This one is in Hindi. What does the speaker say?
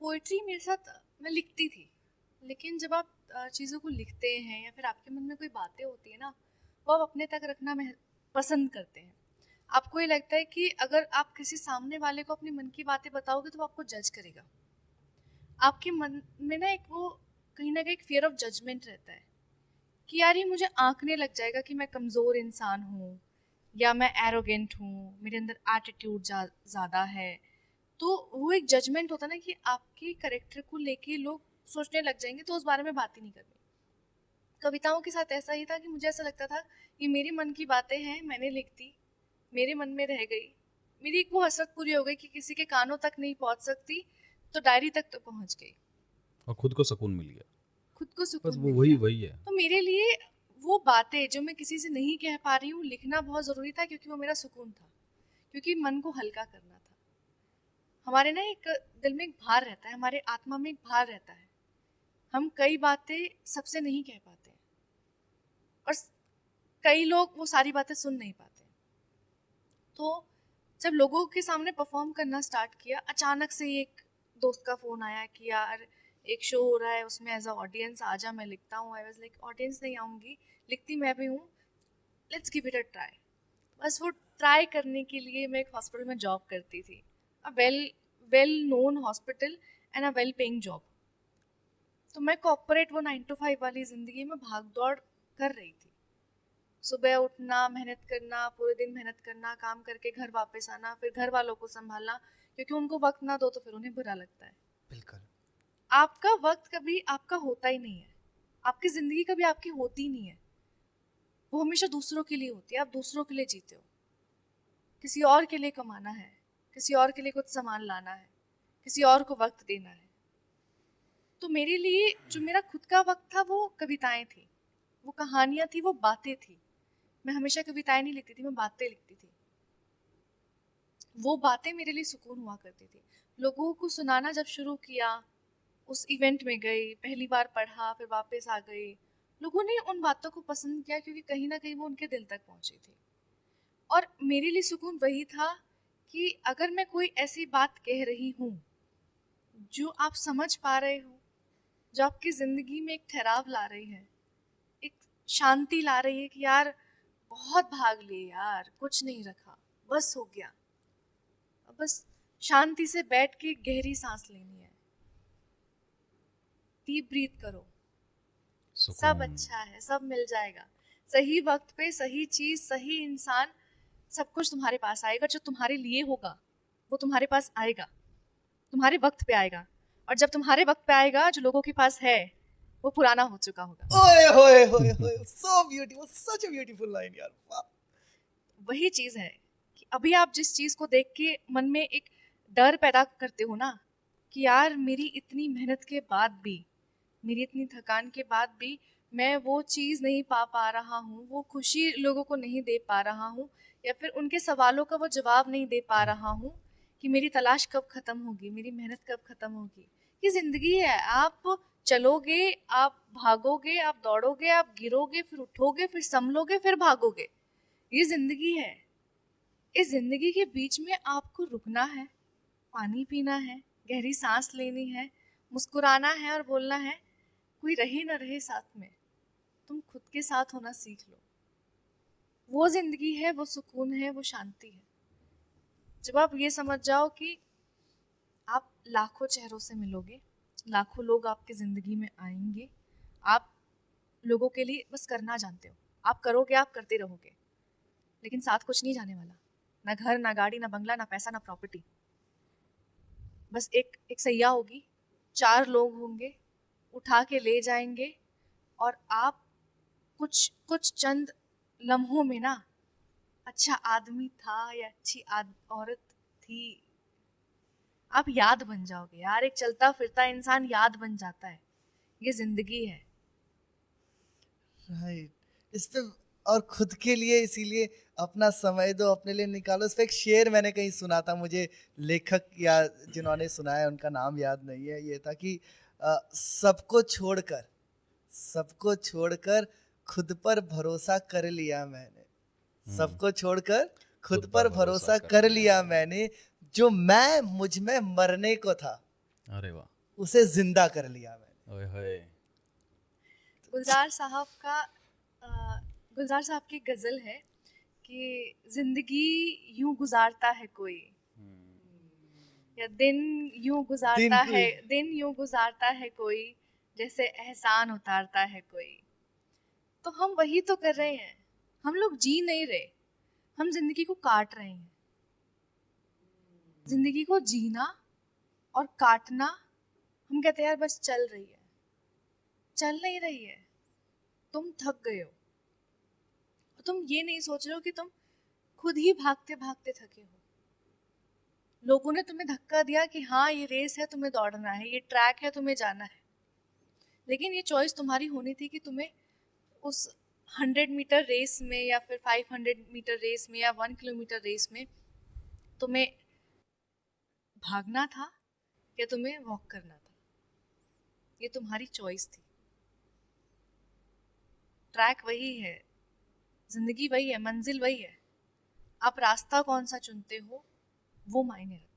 पोइट्री मेरे साथ मैं लिखती थी, लेकिन जब आप चीज़ों को लिखते हैं या फिर आपके मन में कोई बातें होती है ना, वो आप अपने तक रखना पसंद करते हैं। आपको ये लगता है कि अगर आप किसी सामने वाले को अपने मन की बातें बताओगे तो वो आपको जज करेगा। आपके मन में ना एक वो कहीं ना कहीं एक फियर ऑफ जजमेंट रहता है कि यार ये मुझे आंकने लग जाएगा कि मैं कमज़ोर इंसान हूँ या मैं एरोगेंट हूँ, मेरे अंदर एटीट्यूड ज़्यादा है। तो वो एक जजमेंट होता है ना कि आपके करेक्टर को लेके लोग सोचने लग जाएंगे, तो उस बारे में बात ही नहीं करनी। कविताओं के साथ ऐसा ही था कि मुझे ऐसा लगता था ये मेरे मन की बातें हैं, मैंने लिख दी, मेरे मन में रह गई, मेरी एक वो हसरत पूरी हो गई कि किसी के कानों तक नहीं पहुंच सकती, तो डायरी तक तो पहुंच गई, और खुद को सुकून मिल गया। खुद को बस सुकून वो मिल वही गया। वही है। तो मेरे लिए वो बातें जो मैं किसी से नहीं कह पा रही हूँ लिखना बहुत ज़रूरी था, क्योंकि वो मेरा सुकून था, क्योंकि मन को हल्का करना था। हमारे ना एक दिल में एक भार रहता है, हमारे आत्मा में एक भार रहता है, हम कई बातें सबसे नहीं कह पाते हैं और कई लोग वो सारी बातें सुन नहीं पाते। तो जब लोगों के सामने परफॉर्म करना स्टार्ट किया, अचानक से एक दोस्त का फ़ोन आया कि यार एक शो हो रहा है, उसमें एज अ ऑडियंस आ जा, मैं लिखता हूँ। आई वाज लाइक ऑडियंस नहीं आऊँगी, लिखती मैं भी हूँ, let's give it a try. बस वो ट्राई करने के लिए मैं एक हॉस्पिटल में जॉब करती थी, a well known hospital and a well paying job. तो मैं कॉर्पोरेट वो 9 to 5 वाली ज़िंदगी में भाग दौड़ कर रही थी। सुबह उठना, मेहनत करना, पूरे दिन मेहनत करना, काम करके घर वापस आना, फिर घर वालों को संभालना, क्योंकि उनको वक्त ना दो तो फिर उन्हें बुरा लगता है। बिल्कुल। आपका वक्त कभी आपका होता ही नहीं है, आपकी ज़िंदगी कभी आपकी होती ही नहीं है, वो हमेशा दूसरों के लिए होती है। आप दूसरों के लिए जीते हो, किसी और के लिए कमाना है, किसी और के लिए कुछ सामान लाना है, किसी और को वक्त देना है। तो मेरे लिए जो मेरा खुद का वक्त था वो कविताएं थी, वो कहानियां थी, वो बातें थी। मैं हमेशा कविताएं नहीं लिखती थी, मैं बातें लिखती थी। वो बातें मेरे लिए सुकून हुआ करती थी। लोगों को सुनाना जब शुरू किया, उस इवेंट में गई, पहली बार पढ़ा, फिर वापस आ गई, लोगों ने उन बातों को पसंद किया क्योंकि कहीं ना कहीं वो उनके दिल तक पहुंची थी। और मेरे लिए सुकून वही था कि अगर मैं कोई ऐसी बात कह रही हूँ जो आप समझ पा रहे हो, जो आपकी ज़िंदगी में एक ठहराव ला रही है, एक शांति ला रही है कि यार बहुत भाग लिए यार, कुछ नहीं रखा, बस हो गया, अब बस शांति से बैठ के गहरी सांस लेनी है, डीप ब्रीथ करो, सब सुकून। अच्छा है, सब मिल जाएगा, सही वक्त पे सही चीज़, सही इंसान, सब कुछ तुम्हारे पास आएगा। जो तुम्हारे लिए होगा वो तुम्हारे पास आएगा, तुम्हारे वक्त पे आएगा। और जब तुम्हारे वक्त पे आएगा, जो लोगों के पास है वो पुराना हो चुका होगा। ओए होए होए होए, so beautiful, such a beautiful line यार, वाह। वही चीज़ है कि अभी आप जिस चीज़ को देख के मन में एक डर पैदा करते हो ना, कि यार मेरी इतनी मेहनत के बाद भी, मेरी इतनी थकान के बाद भी मैं वो चीज़ नहीं पा रहा हूँ, वो खुशी लोगों को नहीं दे पा रहा हूँ, या फिर उनके सवालों का वो जवाब नहीं दे पा रहा हूँ कि मेरी तलाश कब ख़त्म होगी, मेरी मेहनत कब ख़त्म होगी। ये ज़िंदगी है, आप चलोगे, आप भागोगे, आप दौड़ोगे, आप गिरोगे, फिर उठोगे, फिर संभलोगे, फिर भागोगे। ये ज़िंदगी है। इस ज़िंदगी के बीच में आपको रुकना है, पानी पीना है, गहरी सांस लेनी है, मुस्कुराना है और बोलना है, कोई रहे ना रहे साथ में, तुम खुद के साथ होना सीख लो। वो ज़िंदगी है, वो सुकून है, वो शांति है। जब आप ये समझ जाओ कि आप लाखों चेहरों से मिलोगे, लाखों लोग आपकी ज़िंदगी में आएंगे, आप लोगों के लिए बस करना जानते हो, आप करोगे, आप करते रहोगे, लेकिन साथ कुछ नहीं जाने वाला, ना घर, ना गाड़ी, ना बंगला, ना पैसा, ना प्रॉपर्टी। बस एक एक सैया होगी, 4 लोग होंगे, उठा के ले जाएंगे, और आप कुछ कुछ चंद लम्हों में ना, अच्छा आदमी था या अच्छी औरत थी, आप याद बन जाओगे यार। एक चलता फिरता इंसान याद बन जाता है। ये जिंदगी है। राइट। इस पे और खुद के लिए इसीलिए अपना समय दो, अपने लिए निकालो। इस पे एक शेर मैंने कहीं सुना था, मुझे लेखक या जिन्होंने सुनाया उनका नाम याद नहीं है। ये था कि सबको छोड़कर खुद पर भरोसा कर लिया मैंने, सबको छोड़कर खुद पर भरोसा कर लिया मैंने, जो मैं मुझ में मरने को था। अरे वाह, उसे जिंदा कर लिया मैंने। ओए होए। गुलजार साहब का गुलजार साहब की गज़ल है कि जिंदगी यूं गुजारता है कोई, या दिन यूं गुजारता दिन है, दिन यूं गुजारता है कोई, जैसे एहसान उतारता है कोई। तो हम वही तो कर रहे हैं, हम लोग जी नहीं रहे, हम जिंदगी को काट रहे हैं। जिंदगी को जीना और काटना, हम कहते हैं यार बस चल रही है, चल नहीं रही है। तुम थक गए हो, तुम ये नहीं सोच रहे हो कि तुम खुद ही भागते भागते थके हो। लोगों ने तुम्हें धक्का दिया कि हाँ ये रेस है, तुम्हें दौड़ना है, ये ट्रैक है, तुम्हें जाना है, लेकिन ये चॉइस तुम्हारी होनी थी कि तुम्हें उस 100 मीटर रेस में या फिर 500 मीटर रेस में या 1 किलोमीटर रेस में तुम्हें भागना था या तुम्हें वॉक करना था। ये तुम्हारी चॉइस थी। ट्रैक वही है, जिंदगी वही है, मंजिल वही है। आप रास्ता कौन सा चुनते हो वो मायने रखता है।